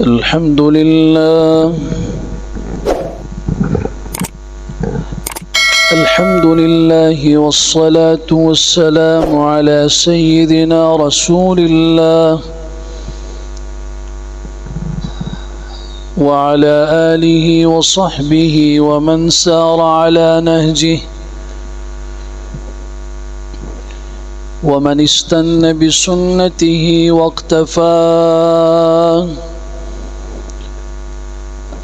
الحمد لله الحمد لله والصلاة والسلام على سيدنا رسول الله وعلى آله وصحبه ومن سار على نهجه ومن استنى بسنته واقتفى.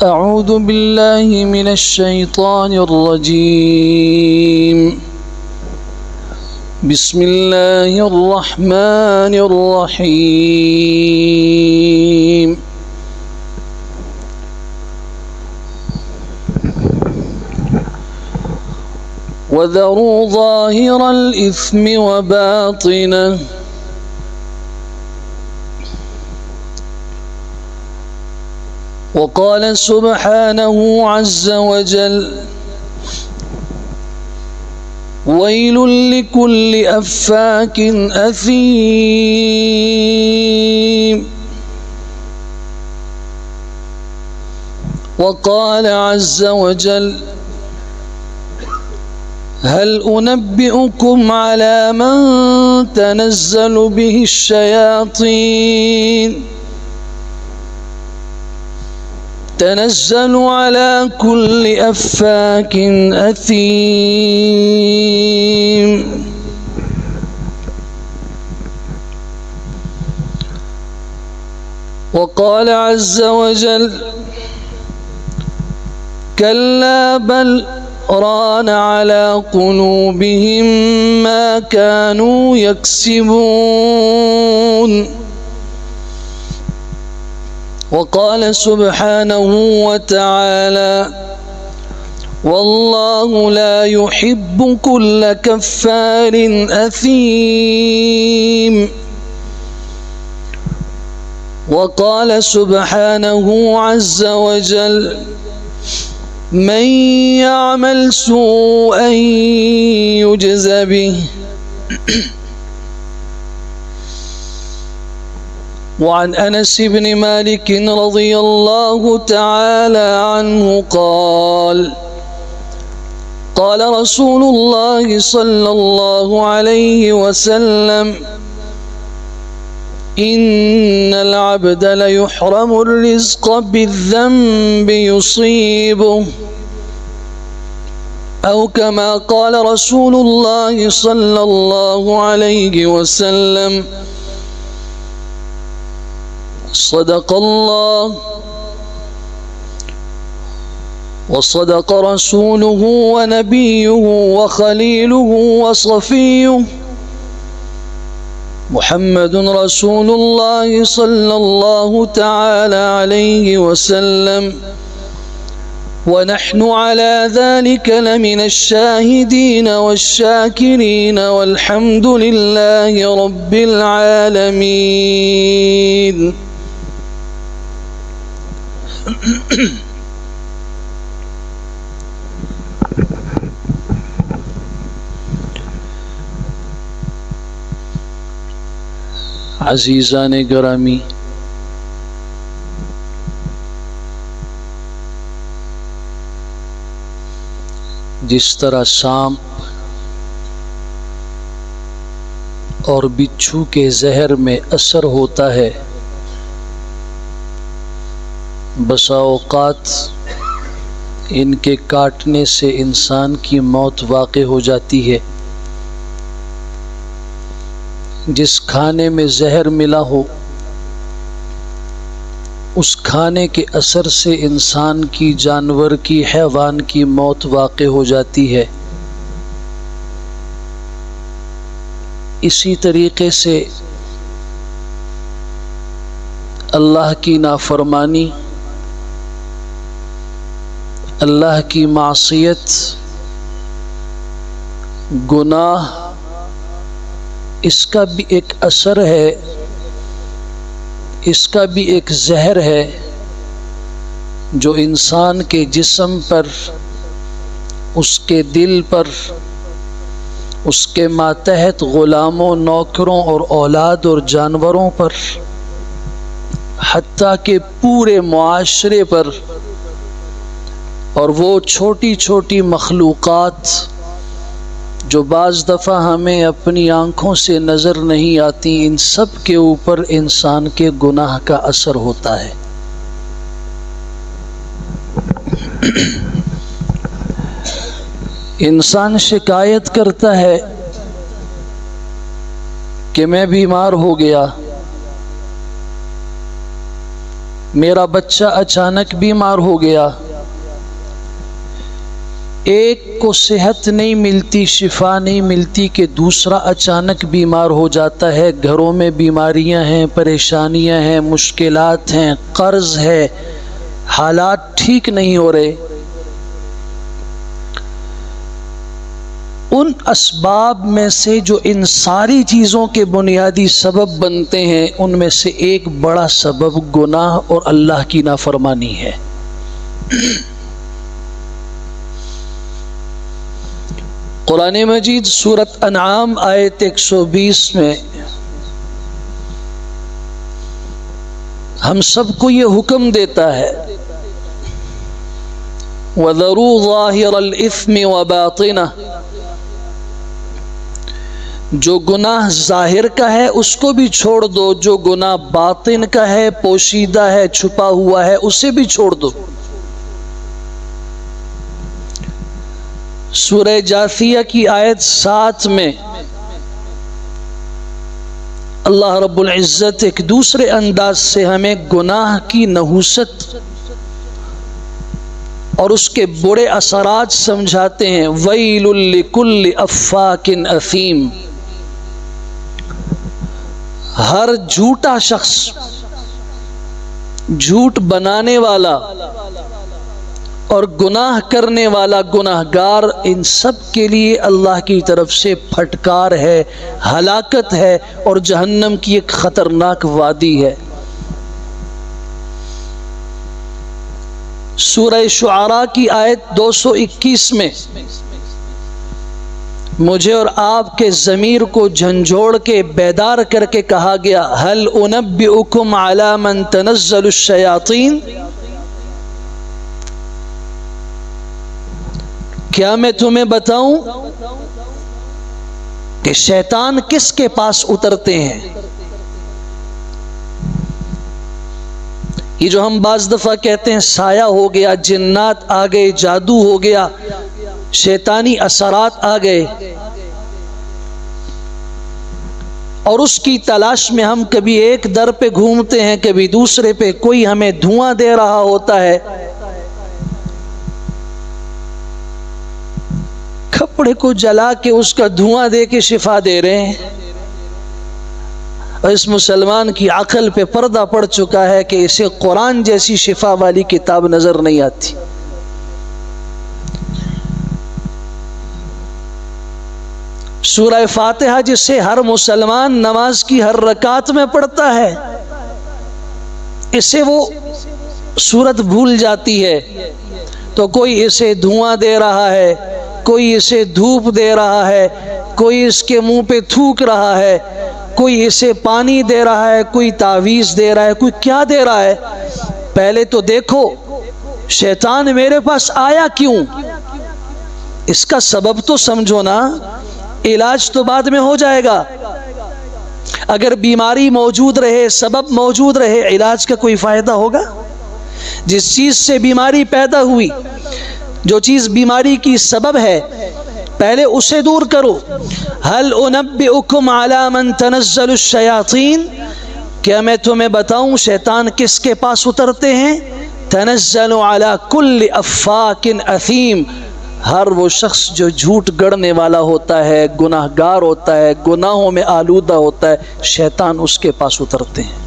أعوذ بالله من الشيطان الرجيم. بسم الله الرحمن الرحيم. وذروا ظاهر الإثم وباطنه وقال سبحانه عز وجل ويل لكل أفاك أثيم. وقال عز وجل هل أنبئكم على من تنزل به الشياطين تنزل على كل أفاك أثيم. وقال عز وجل كلا بل ران على قلوبهم ما كانوا يكسبون. وقال سبحانه وتعالى والله لا يحب كل كفار أثيم. وقال سبحانه عز وجل من يعمل سوءا يجز به. وعن أنس بن مالك رضي الله تعالى عنه قال قال رسول الله صلى الله عليه وسلم إن العبد ليحرم الرزق بالذنب يصيبه أو كما قال رسول الله صلى الله عليه وسلم صدق الله وصدق رسوله ونبيه وخليله وصفيه محمد رسول الله صلى الله تعالى عليه وسلم ونحن على ذلك لمن الشاهدين والشاكرين والحمد لله رب العالمين. عزیزان گرامی، جس طرح سانپ اور بچھو کے زہر میں اثر ہوتا ہے، بسا اوقات ان کے کاٹنے سے انسان کی موت واقع ہو جاتی ہے۔ جس کھانے میں زہر ملا ہو اس کھانے کے اثر سے انسان کی، جانور کی، حیوان کی موت واقع ہو جاتی ہے۔ اسی طریقے سے اللہ کی نافرمانی، اللہ کی معصیت، گناہ، اس کا بھی ایک اثر ہے، اس کا بھی ایک زہر ہے جو انسان کے جسم پر، اس کے دل پر، اس کے ماتحت غلاموں، نوکروں اور اولاد اور جانوروں پر حتیٰ کہ پورے معاشرے پر، اور وہ چھوٹی چھوٹی مخلوقات جو بعض دفعہ ہمیں اپنی آنکھوں سے نظر نہیں آتی، ان سب کے اوپر انسان کے گناہ کا اثر ہوتا ہے۔ انسان شکایت کرتا ہے کہ میں بیمار ہو گیا، میرا بچہ اچانک بیمار ہو گیا۔ ایک کو صحت نہیں ملتی، شفا نہیں ملتی کہ دوسرا اچانک بیمار ہو جاتا ہے۔ گھروں میں بیماریاں ہیں، پریشانیاں ہیں، مشکلات ہیں، قرض ہے، حالات ٹھیک نہیں ہو رہے۔ ان اسباب میں سے جو ان ساری چیزوں کے بنیادی سبب بنتے ہیں، ان میں سے ایک بڑا سبب گناہ اور اللہ کی نافرمانی ہے۔ قرآن مجید سورۃ انعام آیت 120 میں ہم سب کو یہ حکم دیتا ہے، وَذَرُوا ظَاهِرَ الْإِثْمِ وَبَاطِنَهُ، جو گناہ ظاہر کا ہے اس کو بھی چھوڑ دو، جو گناہ باطن کا ہے، پوشیدہ ہے، چھپا ہوا ہے، اسے بھی چھوڑ دو۔ سورہ جاثیہ کی آیت 7 میں اللہ رب العزت ایک دوسرے انداز سے ہمیں گناہ کی نحوست اور اس کے برے اثرات سمجھاتے ہیں۔ وَيْلٌ لِكُلِّ أَفَّاكٍ أَثِيمٍ، ہر جھوٹا شخص، جھوٹ بنانے والا اور گناہ کرنے والا، گناہگار، ان سب کے لیے اللہ کی طرف سے پھٹکار ہے، ہلاکت ہے اور جہنم کی ایک خطرناک وادی ہے۔ سورہ شعراء کی آیت 221 میں مجھے اور آپ کے ضمیر کو جھنجھوڑ کے بیدار کر کے کہا گیا، هل انبئکم علی من تنزل الشیاطین، کیا میں تمہیں بتاؤں کہ شیطان کس کے پاس اترتے ہیں؟ یہ جو ہم بعض دفعہ کہتے ہیں سایہ ہو گیا، جنات آ گئے، جادو ہو گیا، شیطانی اثرات آ گئے، اور اس کی تلاش میں ہم کبھی ایک در پہ گھومتے ہیں، کبھی دوسرے پہ، کوئی ہمیں دھواں دے رہا ہوتا ہے، کپڑے کو جلا کے اس کا دھواں دے کے شفا دے رہے ہیں، اور اس مسلمان کی عقل پہ پردہ پڑ چکا ہے کہ اسے قرآن جیسی شفا والی کتاب نظر نہیں آتی۔ سورہ فاتحہ جسے ہر مسلمان نماز کی ہر رکعت میں پڑھتا ہے، اسے وہ سورت بھول جاتی ہے، تو کوئی اسے دھواں دے رہا ہے، کوئی اسے دھوپ دے رہا ہے، کوئی اس کے منہ پہ تھوک رہا ہے، کوئی اسے پانی دے رہا ہے، کوئی تعویذ دے رہا ہے، کوئی کیا دے رہا ہے۔ پہلے تو دیکھو شیطان میرے پاس آیا کیوں، اس کا سبب تو سمجھو نا، علاج تو بعد میں ہو جائے گا۔ اگر بیماری موجود رہے، سبب موجود رہے، علاج کا کوئی فائدہ ہوگا؟ جس چیز سے بیماری پیدا ہوئی، جو چیز بیماری کی سبب ہے، پہلے اسے دور کرو۔ هل انبئکم علی من تنزل الشیاطین، کیا میں تمہیں بتاؤں شیطان کس کے پاس اترتے ہیں؟ تنزل علی کل افاک اثیم، ہر وہ شخص جو جھوٹ گڑنے والا ہوتا ہے، گناہگار ہوتا ہے، گناہوں میں آلودہ ہوتا ہے، شیطان اس کے پاس اترتے ہیں۔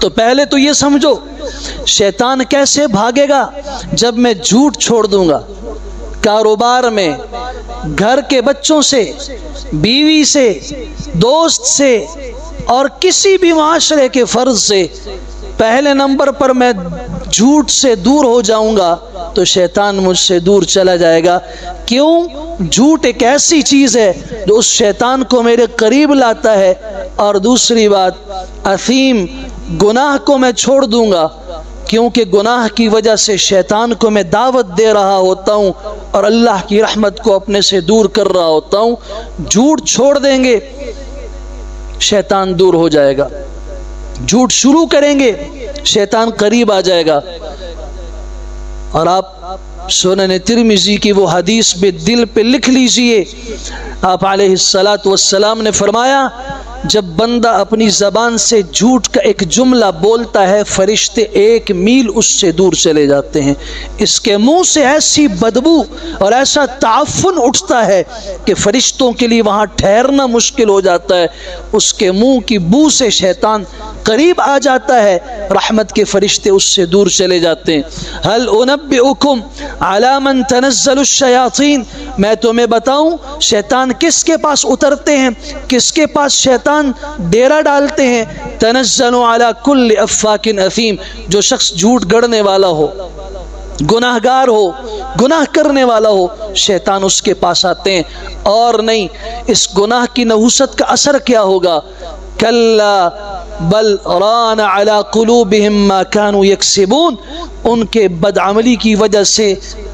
تو پہلے تو یہ سمجھو شیطان کیسے بھاگے گا؟ جب میں جھوٹ چھوڑ دوں گا، کاروبار میں، گھر کے بچوں سے، بیوی سے، دوست سے اور کسی بھی معاشرے کے فرد سے پہلے نمبر پر میں جھوٹ سے دور ہو جاؤں گا تو شیطان مجھ سے دور چلا جائے گا۔ کیوں؟ جھوٹ ایک ایسی چیز ہے جو اس شیطان کو میرے قریب لاتا ہے۔ اور دوسری بات، اثیم، گناہ کو میں چھوڑ دوں گا، کیونکہ گناہ کی وجہ سے شیطان کو میں دعوت دے رہا ہوتا ہوں اور اللہ کی رحمت کو اپنے سے دور کر رہا ہوتا ہوں۔ جھوٹ چھوڑ دیں گے شیطان دور ہو جائے گا، جھوٹ شروع کریں گے شیطان قریب آ جائے گا۔ اور آپ سنن ترمذی کی وہ حدیث بھی دل پہ لکھ لیجئے، آپ علیہ السلام نے فرمایا جب بندہ اپنی زبان سے جھوٹ کا ایک جملہ بولتا ہے، فرشتے 1 میل اس سے دور چلے جاتے ہیں۔ اس کے منہ سے ایسی بدبو اور ایسا تعفن اٹھتا ہے کہ فرشتوں کے لیے وہاں ٹھہرنا مشکل ہو جاتا ہے۔ اس کے منہ کی بو سے شیطان قریب آ جاتا ہے، رحمت کے فرشتے اس سے دور چلے جاتے ہیں۔ هل انبئکم علی من تنزل الشیاطین، میں تمہیں بتاؤں شیطان کس کے پاس اترتے ہیں، کس کے پاس شیطان ڈیرا ڈالتے ہیں؟ تنزل علی کل افاک اثیم، جو شخص جھوٹ گڑنے والا ہو، گناہ گار ہو، گناہ کرنے والا ہو، شیطان اس کے پاس آتے ہیں۔ اور نہیں، اس گناہ کی نحوست کا اثر کیا ہوگا؟ کلا بل ران علی قلوبہم ما کانوا یکسبون، ان کے بدعملی کی وجہ سے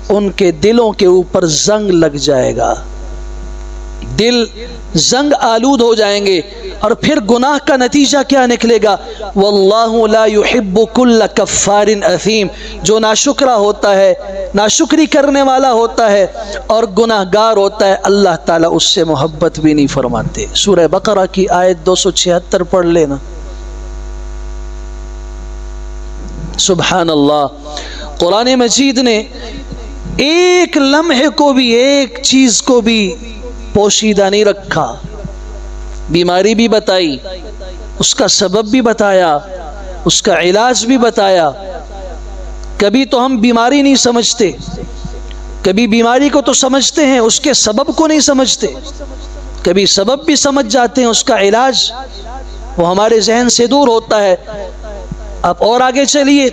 ان کے دلوں کے اوپر زنگ لگ جائے گا، دل زنگ آلود ہو جائیں گے، اور پھر گناہ کا نتیجہ کیا نکلے گا؟ واللہ لا يحب كل کفار اثیم، جو ناشکرا ہوتا ہے، ناشکری کرنے والا ہوتا ہے اور گناہ گار ہوتا ہے، اللہ تعالیٰ اس سے محبت بھی نہیں فرماتے۔ سورہ بقرہ کی آیت 276 پڑھ لینا۔ سبحان اللہ، قرآن مجید نے ایک لمحے کو بھی، ایک چیز کو بھی پوشیدہ نہیں رکھا، بیماری بھی بتائی، اس کا سبب بھی بتایا، اس کا علاج بھی بتایا۔ کبھی تو ہم بیماری نہیں سمجھتے، کبھی بیماری کو تو سمجھتے ہیں، اس کے سبب کو نہیں سمجھتے، کبھی سبب بھی سمجھ جاتے ہیں، اس کا علاج وہ ہمارے ذہن سے دور ہوتا ہے۔ اب اور آگے چلیے،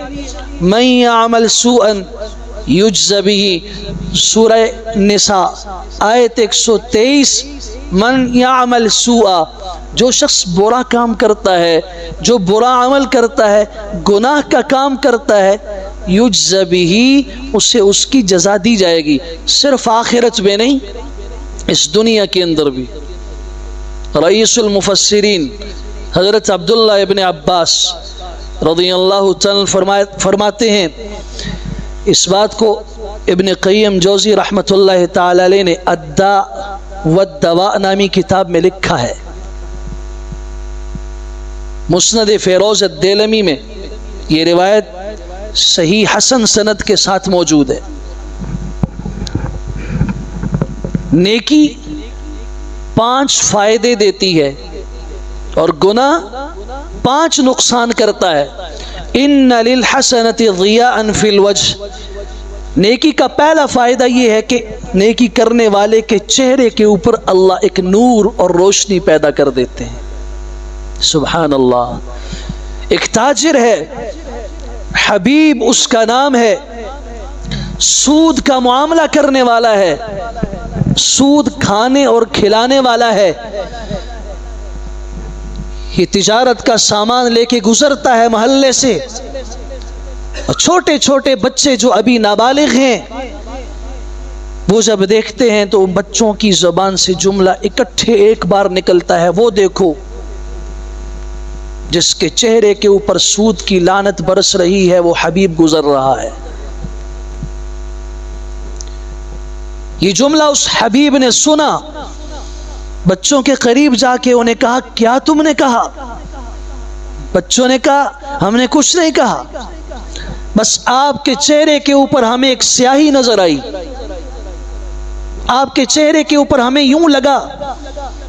من یعمل سوءا یجز بہ، سورہ نساء آیت 123، من یعمل سوءا، جو شخص برا کام کرتا ہے، جو برا عمل کرتا ہے، گناہ کا کام کرتا ہے، یجز بہ، اسے اس کی جزا دی جائے گی، صرف آخرت میں نہیں، اس دنیا کے اندر بھی۔ رئیس المفسرین حضرت عبداللہ ابن عباس رضی اللہ تعالیٰ فرماتے ہیں، اس بات کو ابن قیم جوزی رحمۃ اللہ تعالی علیہ نے الداء والدواء نامی کتاب میں لکھا ہے۔ مسند فیروز الدیلمی میں یہ روایت صحیح حسن سند کے ساتھ موجود ہے۔ نیکی 5 فائدے دیتی ہے اور گناہ 5 نقصان کرتا ہے۔ ان للحسنۃ ضیاء فی الوجہ، نیکی کا پہلا فائدہ یہ ہے کہ نیکی کرنے والے کے چہرے کے اوپر اللہ ایک نور اور روشنی پیدا کر دیتے ہیں۔ سبحان اللہ، ایک تاجر ہے، حبیب اس کا نام ہے، سود کا معاملہ کرنے والا ہے، سود کھانے اور کھلانے والا ہے، یہ تجارت کا سامان لے کے گزرتا ہے محلے سے، اور چھوٹے چھوٹے بچے جو ابھی نابالغ ہیں وہ جب دیکھتے ہیں تو بچوں کی زبان سے جملہ اکٹھے ایک بار نکلتا ہے، وہ دیکھو جس کے چہرے کے اوپر سود کی لعنت برس رہی ہے وہ حبیب گزر رہا ہے۔ یہ جملہ اس حبیب نے سنا، بچوں کے قریب جا کے انہیں کہا کیا تم نے کہا؟ بچوں نے کہا ہم نے کچھ نہیں کہا، بس آپ کے چہرے کے اوپر ہمیں ایک سیاہی نظر آئی، آپ کے چہرے کے اوپر ہمیں یوں لگا،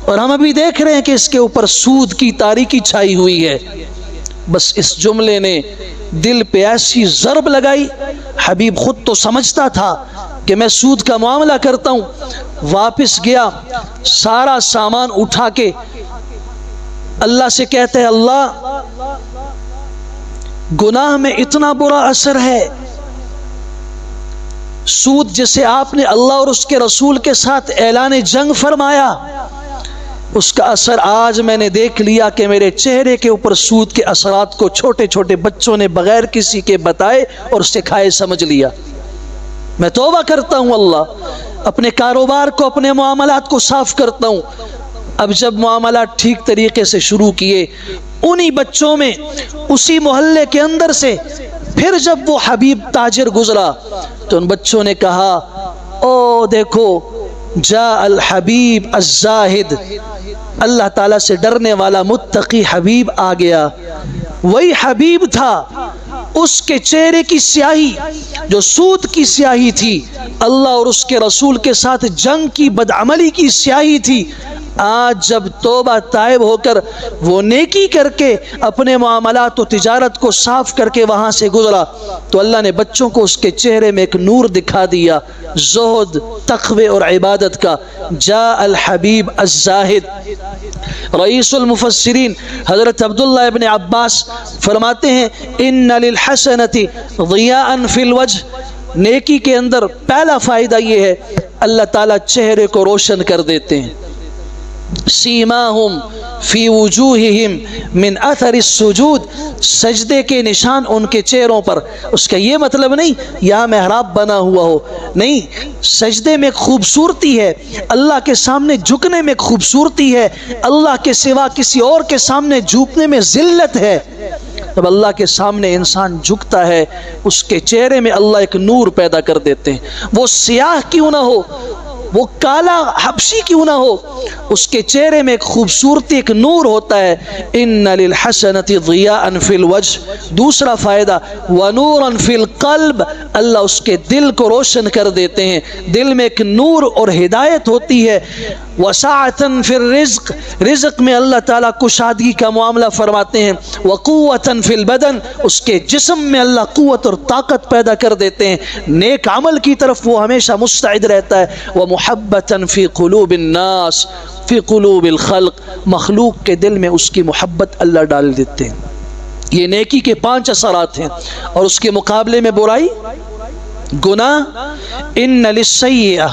اور ہم ابھی دیکھ رہے ہیں کہ اس کے اوپر سود کی تاریکی چھائی ہوئی ہے۔ بس اس جملے نے دل پہ ایسی ضرب لگائی، حبیب خود تو سمجھتا تھا کہ میں سود کا معاملہ کرتا ہوں، واپس گیا، سارا سامان اٹھا کے اللہ سے کہتے ہیں اللہ گناہ میں اتنا برا اثر ہے، سود جسے آپ نے اللہ اور اس کے رسول کے ساتھ اعلان جنگ فرمایا، اس کا اثر آج میں نے دیکھ لیا کہ میرے چہرے کے اوپر سود کے اثرات کو چھوٹے چھوٹے بچوں نے بغیر کسی کے بتائے اور سکھائے سمجھ لیا۔ میں توبہ کرتا ہوں اللہ، اپنے کاروبار کو، اپنے معاملات کو صاف کرتا ہوں۔ اب جب معاملات ٹھیک طریقے سے شروع کیے، انہی بچوں میں، اسی محلے کے اندر سے پھر جب وہ حبیب تاجر گزرا تو ان بچوں نے کہا، او دیکھو جاء الحبیب الزاہد، اللہ تعالیٰ سے ڈرنے والا متقی حبیب آ گیا۔ وہی حبیب تھا، اس کے چہرے کی سیاہی جو سود کی سیاہی تھی، اللہ اور اس کے رسول کے ساتھ جنگ کی بدعملی کی سیاہی تھی، آج جب توبہ تائب ہو کر وہ نیکی کر کے اپنے معاملات و تجارت کو صاف کر کے وہاں سے گزرا تو اللہ نے بچوں کو اس کے چہرے میں ایک نور دکھا دیا، زہد، تقوی اور عبادت کا۔ جاء الحبیب الزاہد۔ رئیس المفسرین حضرت عبداللہ ابن عباس فرماتے ہیں، ان للحسنۃ ضیاء فی الوجہ، نیکی کے اندر پہلا فائدہ یہ ہے اللہ تعالیٰ چہرے کو روشن کر دیتے ہیں۔ سیماہم فی وجوہہم من اثر السجود، سجدے کے نشان ان کے چہروں پر۔ اس کا یہ مطلب نہیں یہاں محراب بنا ہوا ہو، نہیں، سجدے میں خوبصورتی ہے، اللہ کے سامنے جھکنے میں خوبصورتی ہے، اللہ کے سوا کسی اور کے سامنے جھکنے میں ذلت ہے۔ جب اللہ کے سامنے انسان جھکتا ہے اس کے چہرے میں اللہ ایک نور پیدا کر دیتے ہیں، وہ سیاہ کیوں نہ ہو، وہ کالا حبشی کیوں نہ ہو، اس کے چہرے میں ایک خوبصورتی، ایک نور ہوتا ہے۔ ان للحسنۃ ضیاء فی الوجہ۔ دوسرا فائدہ ونورا فی القلب، اللہ اس کے دل کو روشن کر دیتے ہیں، دل میں ایک نور اور ہدایت ہوتی ہے۔ وسعۃ فی الرزق، رزق میں اللہ تعالیٰ کشادگی کا معاملہ فرماتے ہیں۔ وقوۃ فی البدن، اس کے جسم میں اللہ قوت اور طاقت پیدا کر دیتے ہیں، نیک عمل کی طرف وہ ہمیشہ مستعد رہتا ہے۔ ومحبۃ فی قلوب الناس، فی قلوب الخلق، مخلوق کے دل میں اس کی محبت اللہ ڈال دیتے ہیں۔ یہ نیکی کے 5 اثرات ہیں، اور اس کے مقابلے میں برائی، گناہ، ان للسیئہ،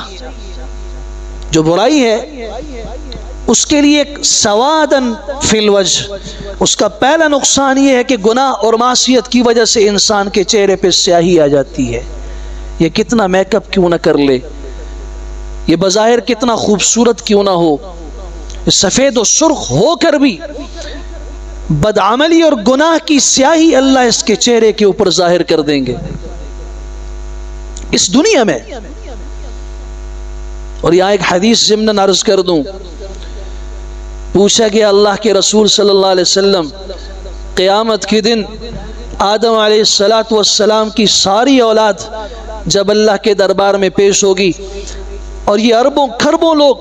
جو برائی ہے اس کے لیے ایک سوادن فی الوجہ، اس کا پہلا نقصان یہ ہے کہ گناہ اور معصیت کی وجہ سے انسان کے چہرے پہ سیاہی آ جاتی ہے۔ یہ کتنا میک اپ کیوں نہ کر لے، یہ بظاہر کتنا خوبصورت کیوں نہ ہو، سفید و سرخ ہو کر بھی بدعملی اور گناہ کی سیاہی اللہ اس کے چہرے کے اوپر ظاہر کر دیں گے اس دنیا میں۔ اور یہاں ایک حدیث ضمن عرض کر دوں، پوچھا گیا اللہ کے رسول صلی اللہ علیہ وسلم، قیامت کے دن آدم علیہ السلام کی ساری اولاد جب اللہ کے دربار میں پیش ہوگی، اور یہ اربوں کھربوں لوگ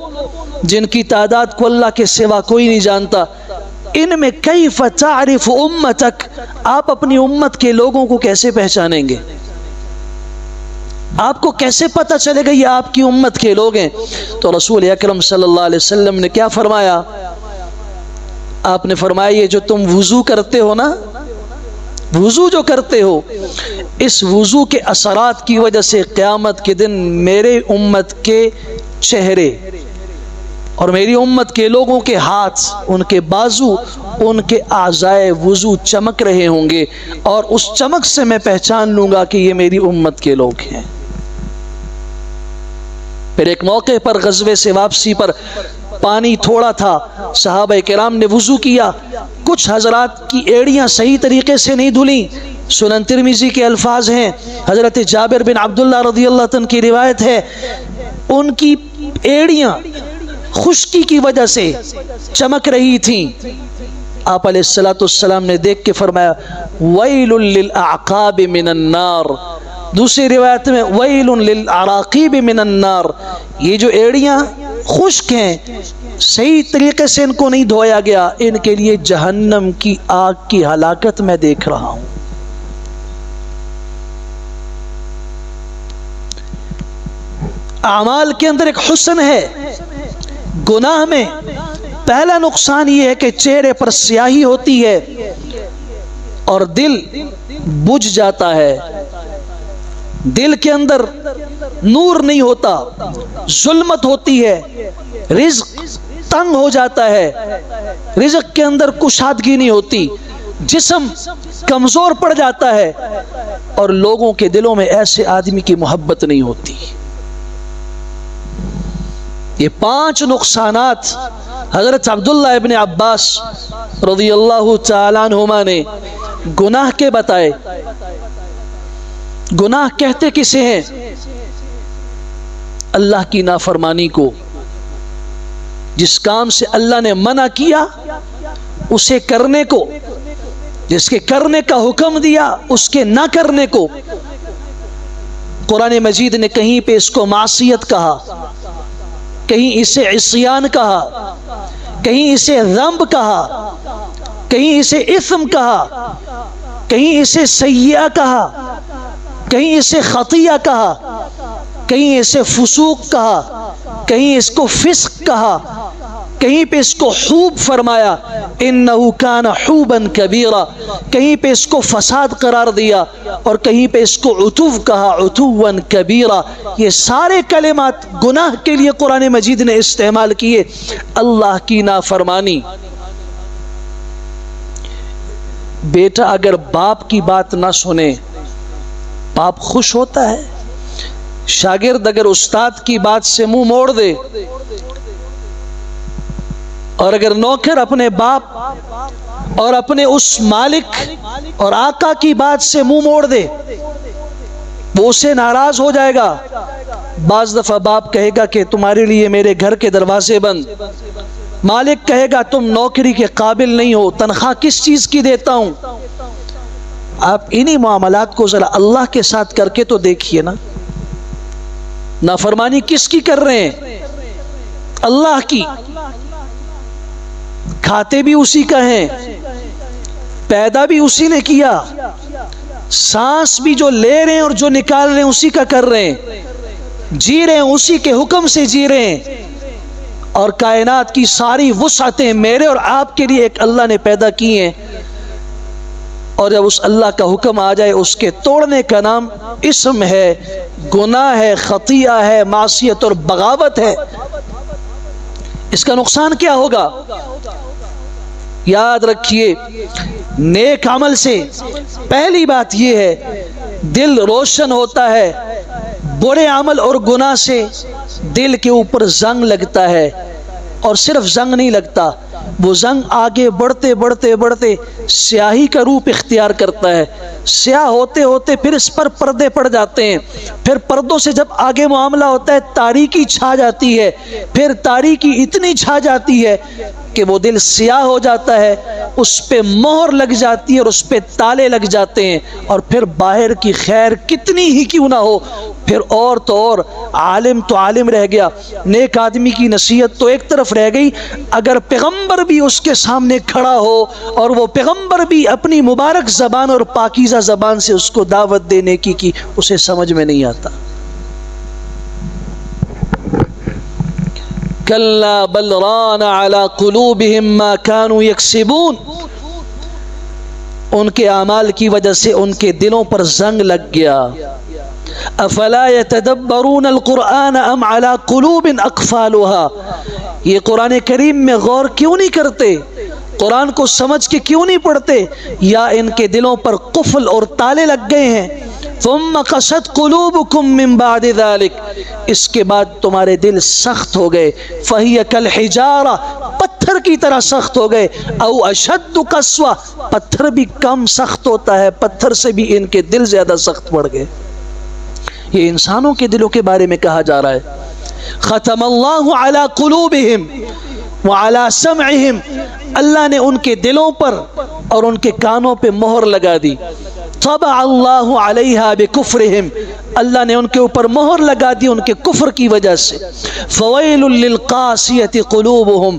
جن کی تعداد کو اللہ کے سوا کوئی نہیں جانتا، ان میں کیف تعرف امتک، آپ اپنی امت کے لوگوں کو کیسے پہچانیں گے، آپ کو کیسے پتہ چلے گا یہ آپ کی امت کے لوگ ہیں؟ تو رسول اکرم صلی اللہ علیہ وسلم نے کیا فرمایا؟ آپ نے فرمایا یہ جو تم وضو کرتے ہو نا، وضو جو کرتے ہو، اس وضو کے اثرات کی وجہ سے قیامت کے دن میرے امت کے چہرے اور میری امت کے لوگوں کے ہاتھ، ان کے بازو، ان کے اعضائے وضو چمک رہے ہوں گے، اور اس چمک سے میں پہچان لوں گا کہ یہ میری امت کے لوگ ہیں۔ پھر ایک موقع پر غزوے سے واپسی پر پانی تھوڑا تھا، صحابہ کرام نے وضو کیا، کچھ حضرات کی ایڑیاں صحیح طریقے سے نہیں دھلیں، سنن ترمذی کے الفاظ ہیں، حضرت جابر بن عبداللہ رضی اللہ عنہ کی روایت ہے، ان کی ایڑیاں خشکی کی وجہ سے چمک رہی تھیں۔ آپ علیہ السلام نے دیکھ کے فرمایا ویل للاعقاب من النار، دوسری روایت میں ویل للعراقیب من النار، یہ جو ایڑیاں خشک ہیں، صحیح طریقے سے ان کو نہیں دھویا گیا، ان کے لیے جہنم کی آگ کی ہلاکت میں دیکھ رہا ہوں۔ اعمال کے اندر ایک حسن ہے، گناہ میں پہلا نقصان یہ ہے کہ چہرے پر سیاہی ہوتی ہے اور دل بجھ جاتا ہے، دل کے اندر نور نہیں ہوتا، ظلمت ہوتی ہے، رزق تنگ ہو جاتا ہے، رزق کے اندر کشادگی نہیں ہوتی، جسم کمزور پڑ جاتا ہے، اور لوگوں کے دلوں میں ایسے آدمی کی محبت نہیں ہوتی۔ یہ 5 نقصانات حضرت عبداللہ ابن عباس رضی اللہ تعالیٰ عنہما نے گناہ کے بتائے۔ گناہ کہتے کسے ہیں؟ اللہ کی نافرمانی کو، جس کام سے اللہ نے منع کیا اسے کرنے کو، جس کے کرنے کا حکم دیا اس کے نہ کرنے کو۔ قرآن مجید نے کہیں پہ اس کو معصیت کہا، کہیں اسے عصیان کہا، کہیں اسے ذنب کہا، کہیں اسے اثم کہا، کہیں اسے سیئہ کہا، کہیں اسے خطیہ کہا، کہیں اسے فسوق کہا، کہیں اس کو فسق کہا، کہیں پہ اس کو حوب فرمایا، انہو کان حوبا کبیرا، کہیں پہ اس کو فساد قرار دیا، اور کہیں پہ اس کو عتو کہا، عتوا کبیرا۔ یہ سارے کلمات گناہ کے لیے قرآن مجید نے استعمال کیے۔ اللہ کی نافرمانی۔ بیٹا اگر باپ کی بات نہ سنے باپ خوش ہوتا ہے؟ شاگرد اگر استاد کی بات سے منہ موڑ دے، اور اگر نوکر اپنے باپ اور اپنے اس مالک اور آقا کی بات سے منہ موڑ دے، وہ اسے ناراض ہو جائے گا۔ بعض دفعہ باپ کہے گا کہ تمہارے لیے میرے گھر کے دروازے بند، مالک کہے گا تم نوکری کے قابل نہیں ہو، تنخواہ کس چیز کی دیتا ہوں۔ آپ انہی معاملات کو ذرا اللہ کے ساتھ کر کے تو دیکھیے نا، نافرمانی کس کی کر رہے ہیں؟ اللہ کی۔ کھاتے بھی اسی کا ہیں، پیدا بھی اسی نے کیا، سانس بھی جو لے رہے ہیں اور جو نکال رہے ہیں اسی کا کر رہے ہیں، جی رہے ہیں اسی کے حکم سے جی رہے ہیں، اور کائنات کی ساری وسعتیں میرے اور آپ کے لیے ایک اللہ نے پیدا کی ہیں۔ اور جب اس اللہ کا حکم آ جائے اس کے توڑنے کا نام اسم ہے، گناہ ہے، خطیہ ہے، معصیت اور بغاوت ہے۔ اس کا نقصان کیا ہوگا؟ یاد رکھیے، نیک عمل سے پہلی بات یہ ہے دل روشن ہوتا ہے، برے عمل اور گناہ سے دل کے اوپر زنگ لگتا ہے، اور صرف زنگ نہیں لگتا، وہ زنگ آگے بڑھتے بڑھتے بڑھتے سیاہی کا روپ اختیار کرتا ہے، سیاہ ہوتے ہوتے پھر اس پر پردے پڑ جاتے ہیں، پھر پردوں سے جب آگے معاملہ ہوتا ہے تاریکی چھا جاتی ہے، پھر تاریکی اتنی چھا جاتی ہے کہ وہ دل سیاہ ہو جاتا ہے، اس پہ مہر لگ جاتی ہے اور اس پہ تالے لگ جاتے ہیں، اور پھر باہر کی خیر کتنی ہی کیوں نہ ہو پھر اور تو اور عالم تو عالم رہ گیا، نیک آدمی کی نصیحت تو ایک طرف رہ گئی، اگر پیغمبر بھی اس کے سامنے کھڑا ہو اور وہ پیغمبر بھی اپنی مبارک زبان اور پاکیزہ زبان سے اس کو دعوت دینے کی اسے سمجھ میں نہیں آتا۔ کلا بل ران علی قلوبہم ما کانوا یکسبون، ان کے اعمال کی وجہ سے ان کے دلوں پر زنگ لگ گیا۔ افلا يتدبرون القرآن ام على قلوب اقفالها، یہ قرآن کریم میں غور کیوں نہیں کرتے، قرآن کو سمجھ کے کیوں نہیں پڑھتے، یا ان کے دلوں پر قفل اور تالے لگ گئے ہیں۔ ثم قست قلوبكم من بعد ذلك، اس کے بعد تمہارے دل سخت ہو گئے، فہی کالحجارہ، پتھر کی طرح سخت ہو گئے، او اشد قسوہ، پتھر بھی کم سخت ہوتا ہے، پتھر سے بھی ان کے دل زیادہ سخت پڑ گئے۔ یہ انسانوں کے دلوں کے بارے میں کہا جا رہا ہے۔ ختم اللہ علی قلوبہم وعلی سمعہم، اللہ نے ان کے دلوں پر اور ان کے کانوں پہ مہر لگا دی۔ طبع اللہ علیہا بکفرہم، اللہ نے ان کے اوپر مہر لگا دی ان کے کفر کی وجہ سے۔ فویل للقاسیۃ قلوبہم،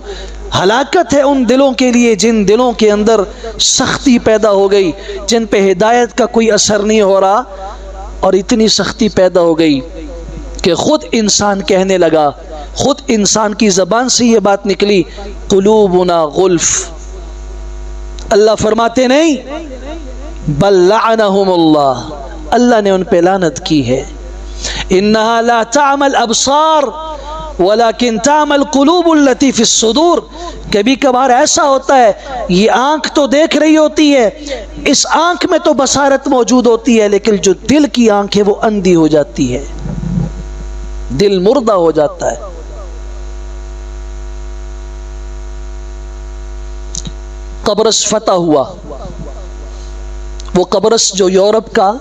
ہلاکت ہے ان دلوں کے لیے جن دلوں کے اندر سختی پیدا ہو گئی، جن پہ ہدایت کا کوئی اثر نہیں ہو رہا، اور اتنی سختی پیدا ہو گئی کہ خود انسان کہنے لگا، خود انسان کی زبان سے یہ بات نکلی، قلوبنا غلف۔ اللہ فرماتے نہیں بل لعنہم اللہ، اللہ نے ان پہ لعنت کی ہے۔ انہا لا تعمل ابصار، وَلَكِنْ تَعْمَى الْقُلُوبُ الَّتِي فِي الصُّدُورِ، کبھی کبھار ایسا ہوتا ہے یہ آنکھ تو دیکھ رہی ہوتی ہے، اس آنکھ میں تو بصارت موجود ہوتی ہے، لیکن جو دل کی آنکھ ہے وہ اندھی ہو جاتی ہے، دل مردہ ہو جاتا ہے۔ قبرص فتح ہوا، وہ قبرص جو یورپ کا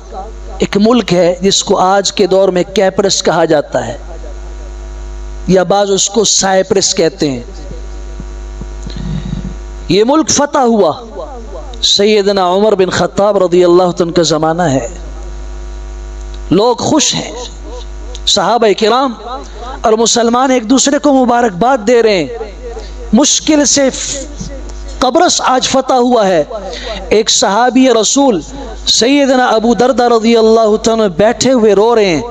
ایک ملک ہے جس کو آج کے دور میں کیپرس کہا جاتا ہے، یا بعض اس کو سائپرس کہتے ہیں۔ یہ ملک فتح ہوا، سیدنا عمر بن خطاب رضی اللہ عنہ کا زمانہ ہے، لوگ خوش ہیں، صحابہ کرام اور مسلمان ایک دوسرے کو مبارکباد دے رہے ہیں، مشکل سے قبرص آج فتح ہوا ہے۔ ایک صحابی رسول سیدنا ابو دردہ رضی اللہ عنہ بیٹھے ہوئے رو رہے ہیں۔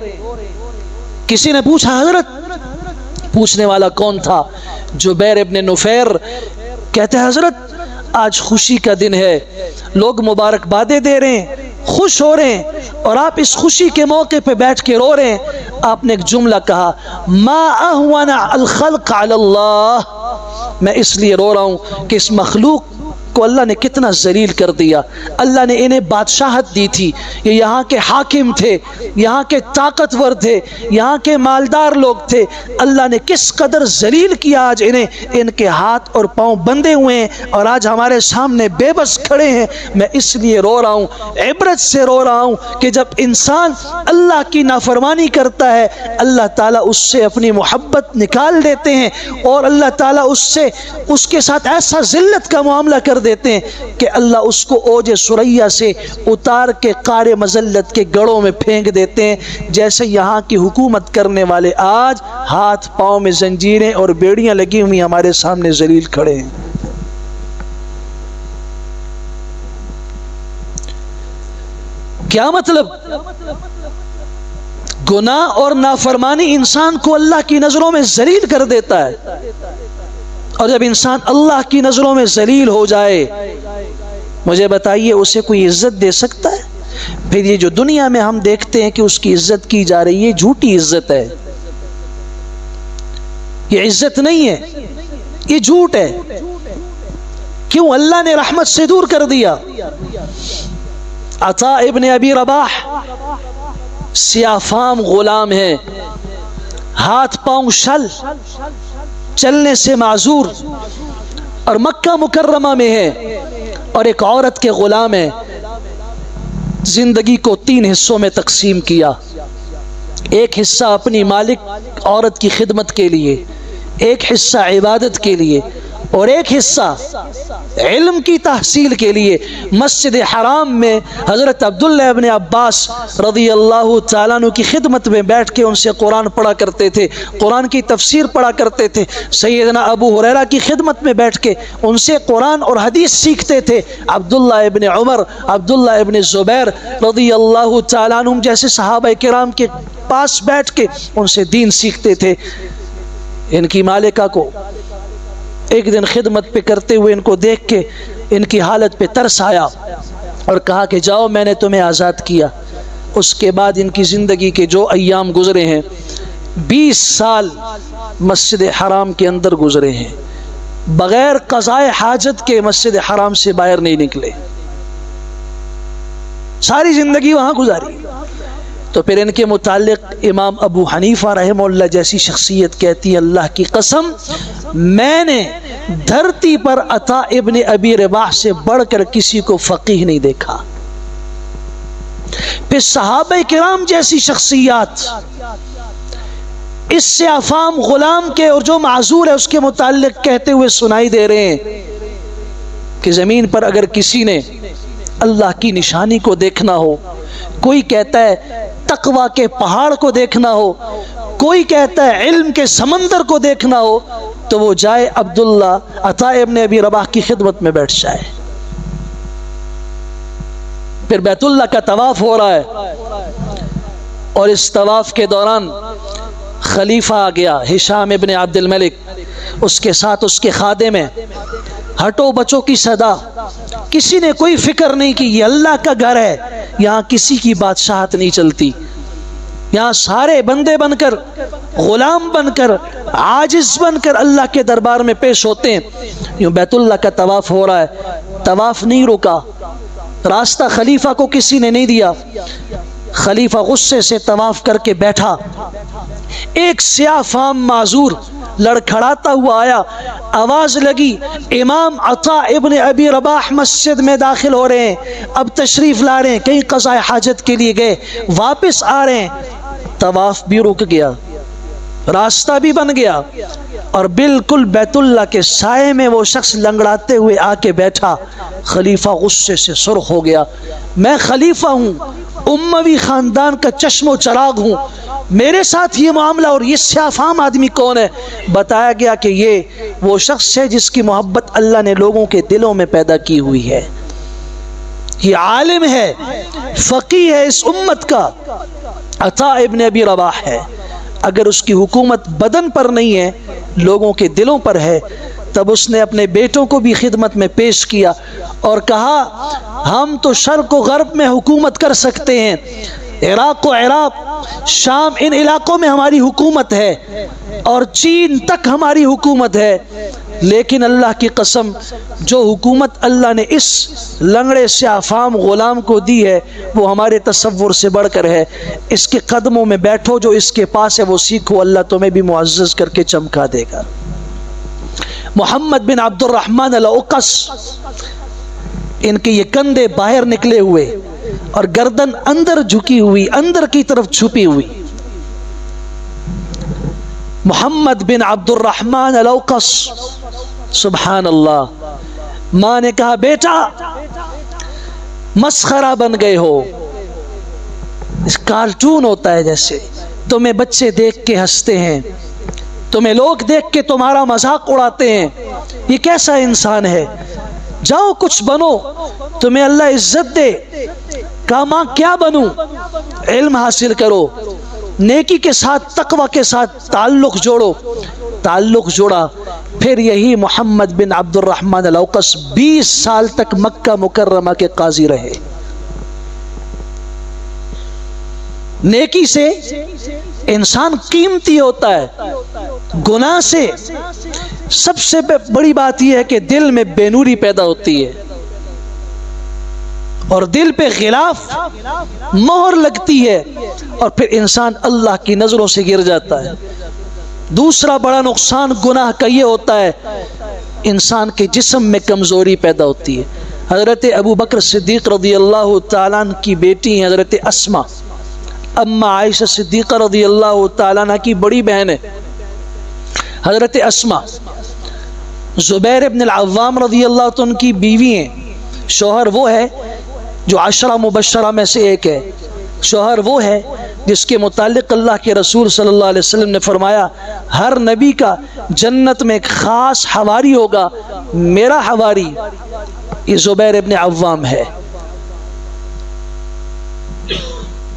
کسی نے پوچھا حضرت، پوچھنے والا کون تھا؟ جبیر ابن نفیر کہتے ہیں حضرت آج خوشی کا دن ہے، لوگ مبارکبادیں دے رہے ہیں، خوش ہو رہے ہیں، اور آپ اس خوشی کے موقع پہ بیٹھ کے رو رہے ہیں۔ آپ نے ایک جملہ کہا، ما اہون الخلق علی اللہ، میں اس لیے رو رہا ہوں کہ اس مخلوق کو اللہ نے کتنا ذلیل کر دیا۔ اللہ نے انہیں بادشاہت دی تھی، یہ یہاں کے حاکم تھے، یہاں کے طاقتور تھے، یہاں کے مالدار لوگ تھے، اللہ نے کس قدر ذلیل کیا آج انہیں، ان کے ہاتھ اور پاؤں بندھے ہوئے ہیں اور آج ہمارے سامنے بے بس کھڑے ہیں۔ میں اس لیے رو رہا ہوں، عبرت سے رو رہا ہوں کہ جب انسان اللہ کی نافرمانی کرتا ہے اللہ تعالیٰ اس سے اپنی محبت نکال دیتے ہیں، اور اللہ تعالیٰ اس کے ساتھ ایسا ذلت کا معاملہ کر دیتے ہیں کہ اللہ اس کو اوج ثریا سے اتار کے قعر مذلت کے گڑھوں میں پھینک دیتے ہیں، جیسے یہاں کی حکومت کرنے والے آج ہاتھ پاؤں میں زنجیریں اور بیڑیاں لگی ہوئی ہمارے سامنے ذلیل کھڑے ہیں۔ کیا مطلب؟ گناہ اور نافرمانی انسان کو اللہ کی نظروں میں ذلیل کر دیتا ہے، اور جب انسان اللہ کی نظروں میں ذلیل ہو جائے، مجھے بتائیے اسے کوئی عزت دے سکتا ہے؟ پھر یہ جو دنیا میں ہم دیکھتے ہیں کہ اس کی عزت کی جا رہی ہے، جھوٹی عزت ہے، یہ عزت نہیں ہے، یہ جھوٹ ہے۔ کیوں؟ اللہ نے رحمت سے دور کر دیا۔ عطا ابن ابی رباح سیاہ فام غلام ہیں، ہاتھ پاؤں شل، چلنے سے معذور، اور مکہ مکرمہ میں ہے، اور ایک عورت کے غلام ہیں۔ زندگی کو 3 حصوں میں تقسیم کیا، ایک حصہ اپنی مالک عورت کی خدمت کے لیے، ایک حصہ عبادت کے لیے، اور ایک حصہ علم کی تحصیل کے لیے۔ مسجد حرام میں حضرت عبداللہ ابن عباس رضی اللہ تعالیٰ عنہ کی خدمت میں بیٹھ کے ان سے قرآن پڑھا کرتے تھے، قرآن کی تفسیر پڑھا کرتے تھے۔ سیدنا ابو ہریرہ کی خدمت میں بیٹھ کے ان سے قرآن اور حدیث سیکھتے تھے۔ عبداللہ ابن عمر، عبداللہ ابن زبیر رضی اللہ تعالیٰ عنہ جیسے صحابہ کرام کے پاس بیٹھ کے ان سے دین سیکھتے تھے۔ ان کی مالکہ کو ایک دن خدمت پہ کرتے ہوئے ان کو دیکھ کے ان کی حالت پہ ترس آیا اور کہا کہ جاؤ میں نے تمہیں آزاد کیا۔ اس کے بعد ان کی زندگی کے جو ایام گزرے ہیں، 20 سال مسجد حرام کے اندر گزرے ہیں، بغیر قضائے حاجت کے مسجد حرام سے باہر نہیں نکلے، ساری زندگی وہاں گزاری۔ تو پھر ان کے متعلق امام ابو حنیفہ رحمہ اللہ جیسی شخصیت کہتی ہے، اللہ کی قسم میں نے دھرتی پر عطا ابن ابی رباح سے بڑھ کر کسی کو فقیہ نہیں دیکھا۔ پھر صحابہ کرام جیسی شخصیات اس سے عفام غلام کے اور جو معذور ہے اس کے متعلق کہتے ہوئے سنائی دے رہے ہیں کہ زمین پر اگر کسی نے اللہ کی نشانی کو دیکھنا ہو، کوئی کہتا ہے تقوی کے پہاڑ کو دیکھنا ہو، کوئی کہتا ہے علم کے سمندر کو دیکھنا ہو، تو وہ جائے عبداللہ عطا ابن ابی رباح کی خدمت میں بیٹھ جائے۔ پھر بیت اللہ کا طواف ہو رہا ہے، اور اس طواف کے دوران خلیفہ آ گیا ہشام ابن عبد الملک، اس کے ساتھ اس کے خادم ہیں، ہٹو بچوں کی صدا۔ کسی نے کوئی فکر نہیں کی، یہ اللہ کا گھر ہے، یہاں کسی کی بادشاہت نہیں چلتی۔ یہاں سارے بندے بن کر، غلام بن کر، عاجز بن کر اللہ کے دربار میں پیش ہوتے ہیں۔ یوں بیت اللہ کا طواف ہو رہا ہے، طواف نہیں رکا، راستہ خلیفہ کو کسی نے نہیں دیا، خلیفہ غصے سے طواف کر کے بیٹھا، ایک سیاہ فام معذور لڑکھڑاتا ہوا آیا، آواز لگی امام عطا ابن ابی رباح مسجد میں داخل ہو رہے ہیں، اب تشریف لا رہے ہیں، کہیں قضاء حاجت کے لیے گئے، واپس آ رہے ہیں۔ طواف بھی رک گیا، راستہ بھی بن گیا، اور بالکل بیت اللہ کے سائے میں وہ شخص لنگڑاتے ہوئے آ کے بیٹھا۔ خلیفہ غصے سے سرخ ہو گیا، میں خلیفہ ہوں، اموی خاندان کا چشم و چراغ ہوں، میرے ساتھ یہ معاملہ، اور یہ سیاہ فام آدمی کون ہے؟ بتایا گیا کہ یہ وہ شخص ہے جس کی محبت اللہ نے لوگوں کے دلوں میں پیدا کی ہوئی ہے، یہ عالم ہے، فقیہ ہے اس امت کا، عطا ابن ابی رباح ہے۔ اگر اس کی حکومت بدن پر نہیں ہے، لوگوں کے دلوں پر ہے، تب اس نے اپنے بیٹوں کو بھی خدمت میں پیش کیا اور کہا ہم تو شرق و غرب میں حکومت کر سکتے ہیں، عراق شام ان علاقوں میں ہماری حکومت ہے، اور چین تک ہماری حکومت ہے، لیکن اللہ کی قسم جو حکومت اللہ نے اس لنگڑے سیاہ فام غلام کو دی ہے وہ ہمارے تصور سے بڑھ کر ہے، اس کے قدموں میں بیٹھو، جو اس کے پاس ہے وہ سیکھو، اللہ تمہیں بھی معزز کر کے چمکا دے گا۔ محمد بن عبد الرحمن الاوقس، ان کے یہ کندھے باہر نکلے ہوئے اور گردن اندر جھکی ہوئی، اندر کی طرف چھپی ہوئی۔ محمد بن عبد الرحمن الاوقس، سبحان اللہ۔ ماں نے کہا بیٹا مسخرہ بن گئے ہو، اس کارٹون ہوتا ہے جیسے، تمہیں بچے دیکھ کے ہنستے ہیں، تمہیں لوگ دیکھ کے تمہارا مذاق اڑاتے ہیں، یہ کیسا انسان ہے؟ جاؤ کچھ بنو، تمہیں اللہ عزت دے۔ کہا ماں کیا بنوں؟ علم حاصل کرو، نیکی کے ساتھ تقوی کے ساتھ تعلق جوڑو۔ تعلق جوڑا، پھر یہی محمد بن عبد الرحمن الاوقس 20 سال تک مکہ مکرمہ کے قاضی رہے۔ نیکی سے انسان قیمتی ہوتا ہے، گناہ سے سب سے بڑی بات یہ ہے کہ دل میں بے نوری پیدا ہوتی ہے اور دل پہ غلاف مہر لگتی ہے، اور پھر انسان اللہ کی نظروں سے گر جاتا ہے۔ دوسرا بڑا نقصان گناہ کا یہ ہوتا ہے انسان کے جسم میں کمزوری پیدا ہوتی ہے۔ حضرت ابو بکر صدیق رضی اللہ تعالیٰ عنہ کی بیٹی ہیں حضرت اسما، اما عائشہ صدیقہ رضی اللہ تعالیٰ عنہ کی بڑی بہن ہے حضرت اسما۔ زبیر ابن العوام رضی اللہ عنہ کی بیوی ہیں، شوہر وہ ہے جو 10 مبشرہ میں سے ایک ہے، شوہر وہ ہے جس کے متعلق اللہ کے رسول صلی اللہ علیہ وسلم نے فرمایا ہر نبی کا جنت میں ایک خاص حواری ہوگا، میرا حواری یہ زبیر ابن عوام ہے۔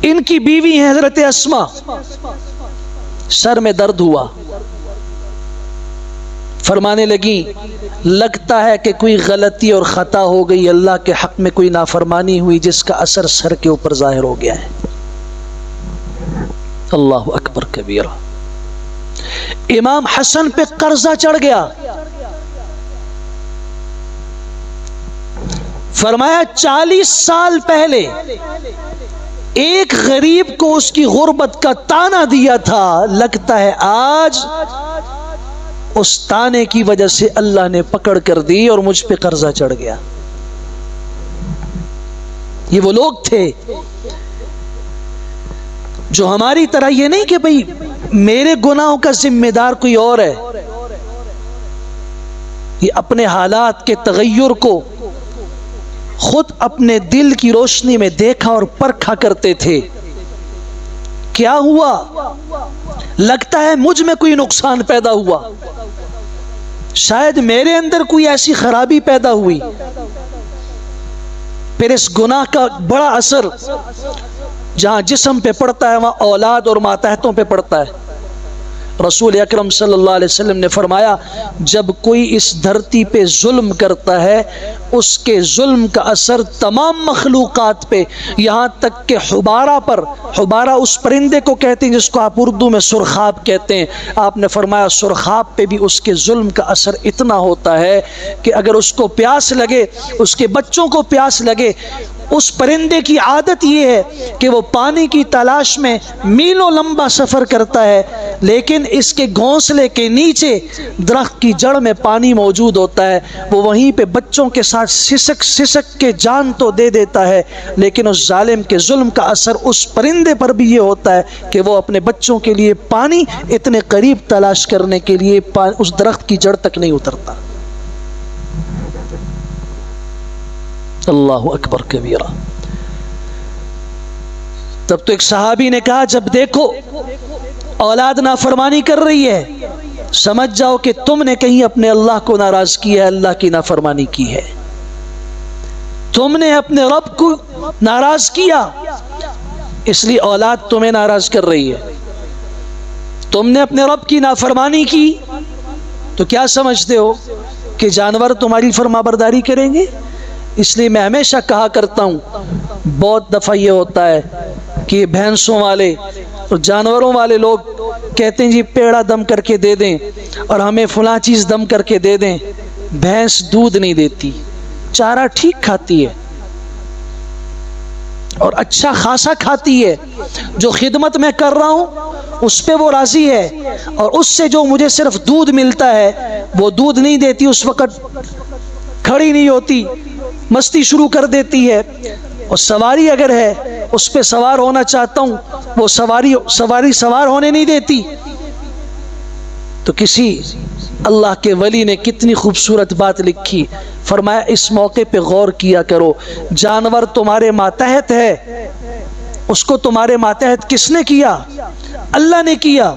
ان کی بیوی ہیں حضرت اسما۔ سر میں درد ہوا، فرمانے لگی لگتا ہے کہ کوئی غلطی اور خطا ہو گئی، اللہ کے حق میں کوئی نافرمانی ہوئی جس کا اثر سر کے اوپر ظاہر ہو گیا ہے۔ اللہ اکبر کبیرہ۔ امام حسن پہ قرضہ چڑھ گیا، فرمایا 40 سال پہلے ایک غریب کو اس کی غربت کا تانا دیا تھا، لگتا ہے آج اس تانے کی وجہ سے اللہ نے پکڑ کر دی اور مجھ پہ قرضہ چڑھ گیا۔ یہ وہ لوگ تھے جو ہماری طرح یہ نہیں کہ بھئی میرے گناہوں کا ذمہ دار کوئی اور ہے، یہ اپنے حالات کے تغیر کو خود اپنے دل کی روشنی میں دیکھا اور پرکھا کرتے تھے۔ کیا ہوا؟ لگتا ہے مجھ میں کوئی نقصان پیدا ہوا، شاید میرے اندر کوئی ایسی خرابی پیدا ہوئی، پھر اس گناہ کا بڑا اثر جہاں جسم پہ پڑتا ہے وہاں اولاد اور ماتحتوں پہ پڑتا ہے۔ رسول اکرم صلی اللہ علیہ وسلم نے فرمایا جب کوئی اس دھرتی پہ ظلم کرتا ہے اس کے ظلم کا اثر تمام مخلوقات پہ، یہاں تک کہ حبارہ پر، حبارہ اس پرندے کو کہتے ہیں جس کو آپ اردو میں سرخاب کہتے ہیں، آپ نے فرمایا سرخاب پہ بھی اس کے ظلم کا اثر اتنا ہوتا ہے کہ اگر اس کو پیاس لگے، اس کے بچوں کو پیاس لگے، اس پرندے کی عادت یہ ہے کہ وہ پانی کی تلاش میں میلوں لمبا سفر کرتا ہے، لیکن اس کے گھونسلے کے نیچے درخت کی جڑ میں پانی موجود ہوتا ہے، وہ وہیں پہ بچوں کے ساتھ سسک سسک کے جان تو دے دیتا ہے، لیکن اس ظالم کے ظلم کا اثر اس پرندے پر بھی یہ ہوتا ہے کہ وہ اپنے بچوں کے لیے پانی اتنے قریب تلاش کرنے کے لیے اس درخت کی جڑ تک نہیں اترتا۔ اللہ اکبر کبیرہ۔ تب تو ایک صحابی نے کہا جب دیکھو اولاد نافرمانی کر رہی ہے سمجھ جاؤ کہ تم نے کہیں اپنے اللہ کو ناراض کیا ہے، اللہ کی نافرمانی کی ہے، تم نے اپنے رب کو ناراض کیا اس لیے اولاد تمہیں ناراض کر رہی ہے، تم نے اپنے رب کی نافرمانی کی تو کیا سمجھتے ہو کہ جانور تمہاری فرمانبرداری کریں گے؟ اس لیے میں ہمیشہ کہا کرتا ہوں، بہت دفعہ یہ ہوتا ہے کہ بھینسوں والے اور جانوروں والے لوگ کہتے ہیں جی پیڑا دم کر کے دے دیں اور ہمیں فلاں چیز دم کر کے دے دیں، بھینس دودھ نہیں دیتی، چارہ ٹھیک کھاتی ہے اور اچھا خاصا کھاتی ہے، جو خدمت میں کر رہا ہوں اس پہ وہ راضی ہے، اور اس سے جو مجھے صرف دودھ ملتا ہے وہ دودھ نہیں دیتی، اس وقت کھڑی نہیں ہوتی، مستی شروع کر دیتی ہے، اور سواری اگر ہے اس پہ سوار ہونا چاہتا ہوں وہ سواری سوار ہونے نہیں دیتی۔ تو کسی اللہ کے ولی نے کتنی خوبصورت بات لکھی، فرمایا اس موقع پہ غور کیا کرو، جانور تمہارے ماتحت ہے، اس کو تمہارے ماتحت کس نے کیا؟ اللہ نے کیا۔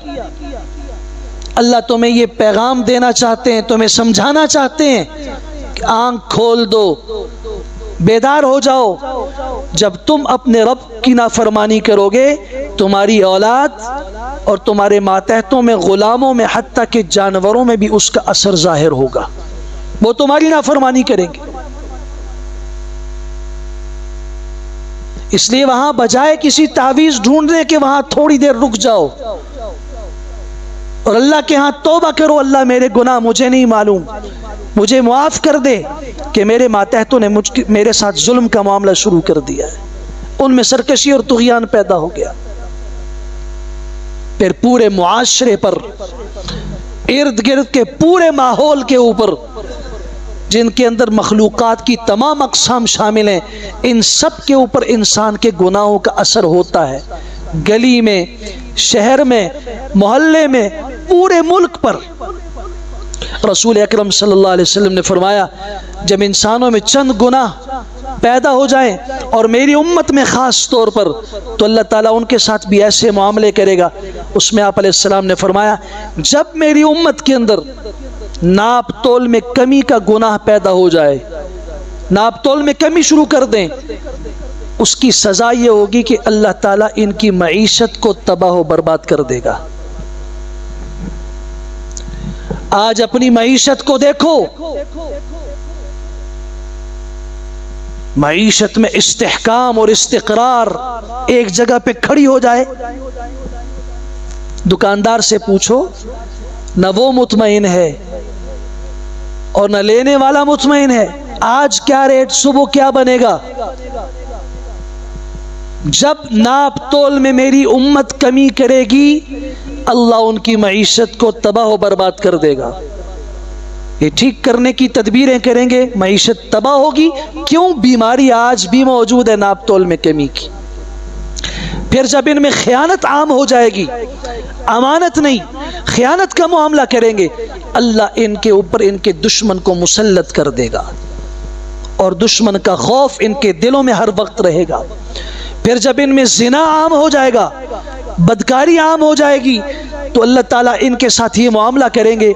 اللہ تمہیں یہ پیغام دینا چاہتے ہیں، تمہیں سمجھانا چاہتے ہیں کہ آنکھ کھول دو، بیدار ہو جاؤ، جب تم اپنے رب کی نافرمانی کرو گے تمہاری اولاد اور تمہارے ماتحتوں میں، غلاموں میں، حتیٰ کہ جانوروں میں بھی اس کا اثر ظاہر ہوگا، وہ تمہاری نافرمانی کریں گے۔ اس لیے وہاں بجائے کسی تعویذ ڈھونڈنے کے وہاں تھوڑی دیر رک جاؤ اور اللہ کے ہاں توبہ کرو، اللہ میرے گناہ مجھے نہیں معلوم، مجھے معاف کر دے کہ میرے ماتحتوں نے میرے ساتھ ظلم کا معاملہ شروع کر دیا ہے، ان میں سرکشی اور طغیان پیدا ہو گیا۔ پھر پورے معاشرے پر، ارد گرد کے پورے ماحول کے اوپر جن کے اندر مخلوقات کی تمام اقسام شامل ہیں، ان سب کے اوپر انسان کے گناہوں کا اثر ہوتا ہے، گلی میں، شہر میں، محلے میں، پورے ملک پر۔ رسول اکرم صلی اللہ علیہ وسلم نے فرمایا جب انسانوں میں چند گناہ پیدا ہو جائیں اور میری امت میں خاص طور پر، تو اللہ تعالیٰ ان کے ساتھ بھی ایسے معاملے کرے گا۔ اس میں آپ علیہ السلام نے فرمایا جب میری امت کے اندر ناپ تول میں کمی کا گناہ پیدا ہو جائے، ناپ تول میں کمی شروع کر دیں، اس کی سزا یہ ہوگی کہ اللہ تعالیٰ ان کی معیشت کو تباہ و برباد کر دے گا۔ آج اپنی معیشت کو دیکھو، معیشت میں استحکام اور استقرار ایک جگہ پہ کھڑی ہو جائے، دکاندار سے پوچھو، نہ وہ مطمئن ہے اور نہ لینے والا مطمئن ہے، آج کیا ریٹ، صبح کیا بنے گا۔ جب ناپ تول میں میری امت کمی کرے گی اللہ ان کی معیشت کو تباہ و برباد کر دے گا۔ یہ ٹھیک کرنے کی تدبیریں کریں گے، معیشت تباہ ہوگی۔ کیوں؟ بیماری آج بھی موجود ہے ناپ تول میں کمی کی۔ پھر جب ان میں خیانت عام ہو جائے گی، امانت نہیں خیانت کا معاملہ کریں گے، اللہ ان کے اوپر ان کے دشمن کو مسلط کر دے گا، اور دشمن کا خوف ان کے دلوں میں ہر وقت رہے گا۔ پھر جب ان میں زنا عام ہو جائے گا، بدکاری عام ہو جائے گی، تو اللہ تعالیٰ ان کے ساتھ یہ معاملہ کریں گے،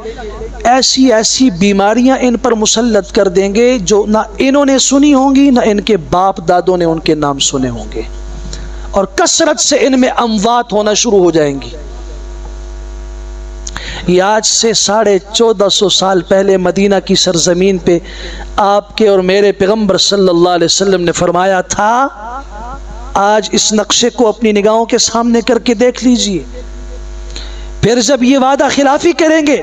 ایسی ایسی بیماریاں ان پر مسلط کر دیں گے جو نہ انہوں نے سنی ہوں گی، نہ ان کے باپ دادوں نے ان کے نام سنے ہوں گے، اور کثرت سے ان میں اموات ہونا شروع ہو جائیں گی۔ یہ آج سے 1450 سال پہلے مدینہ کی سرزمین پہ آپ کے اور میرے پیغمبر صلی اللہ علیہ وسلم نے فرمایا تھا۔ آج اس نقشے کو اپنی نگاہوں کے سامنے کر کے دیکھ لیجئے۔ پھر جب یہ وعدہ خلافی کریں گے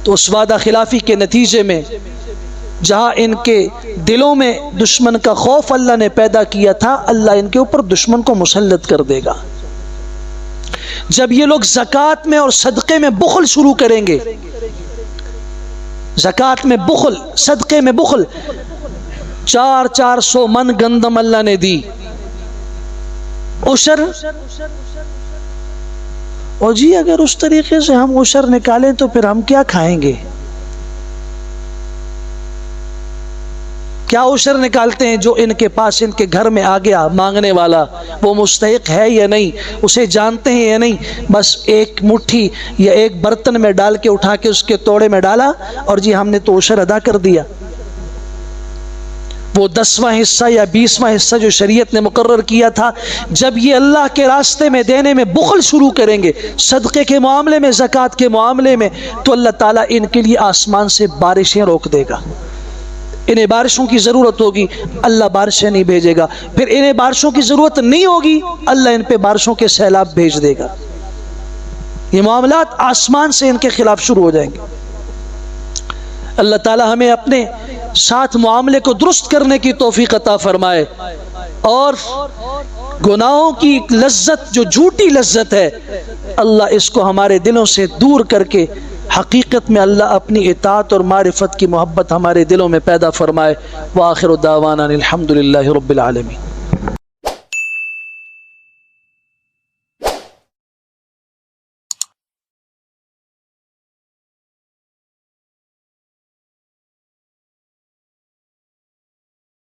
تو اس وعدہ خلافی کے نتیجے میں جہاں ان کے دلوں میں دشمن کا خوف اللہ نے پیدا کیا تھا، اللہ ان کے اوپر دشمن کو مسلط کر دے گا۔ جب یہ لوگ زکوٰۃ میں اور صدقے میں بخل شروع کریں گے، زکوٰۃ میں بخل، صدقے میں بخل، 400 من گندم اللہ نے دی، عشر، اور جی اگر اس طریقے سے ہم عشر نکالیں تو پھر ہم کیا کھائیں گے؟ کیا عشر نکالتے ہیں جو ان کے پاس ان کے گھر میں آ گیا مانگنے والا، وہ مستحق ہے یا نہیں، اسے جانتے ہیں یا نہیں، بس ایک مٹھی یا ایک برتن میں ڈال کے اٹھا کے اس کے توڑے میں ڈالا اور جی ہم نے تو عشر ادا کر دیا۔ وہ 10واں حصہ یا 20واں حصہ جو شریعت نے مقرر کیا تھا، جب یہ اللہ کے راستے میں دینے میں بخل شروع کریں گے، صدقے کے معاملے میں، زکوٰۃ کے معاملے میں، تو اللہ تعالیٰ ان کے لیے آسمان سے بارشیں روک دے گا۔ انہیں بارشوں کی ضرورت ہوگی، اللہ بارشیں نہیں بھیجے گا، پھر انہیں بارشوں کی ضرورت نہیں ہوگی، اللہ ان پہ بارشوں کے سیلاب بھیج دے گا۔ یہ معاملات آسمان سے ان کے خلاف شروع ہو جائیں گے۔ اللہ تعالیٰ ہمیں اپنے ساتھ معاملے کو درست کرنے کی توفیق عطا فرمائے، اور گناہوں کی لذت جو جھوٹی لذت ہے، اللہ اس کو ہمارے دلوں سے دور کر کے حقیقت میں اللہ اپنی اطاعت اور معرفت کی محبت ہمارے دلوں میں پیدا فرمائے۔ وآخر دعوانا الحمدللہ رب العالمین۔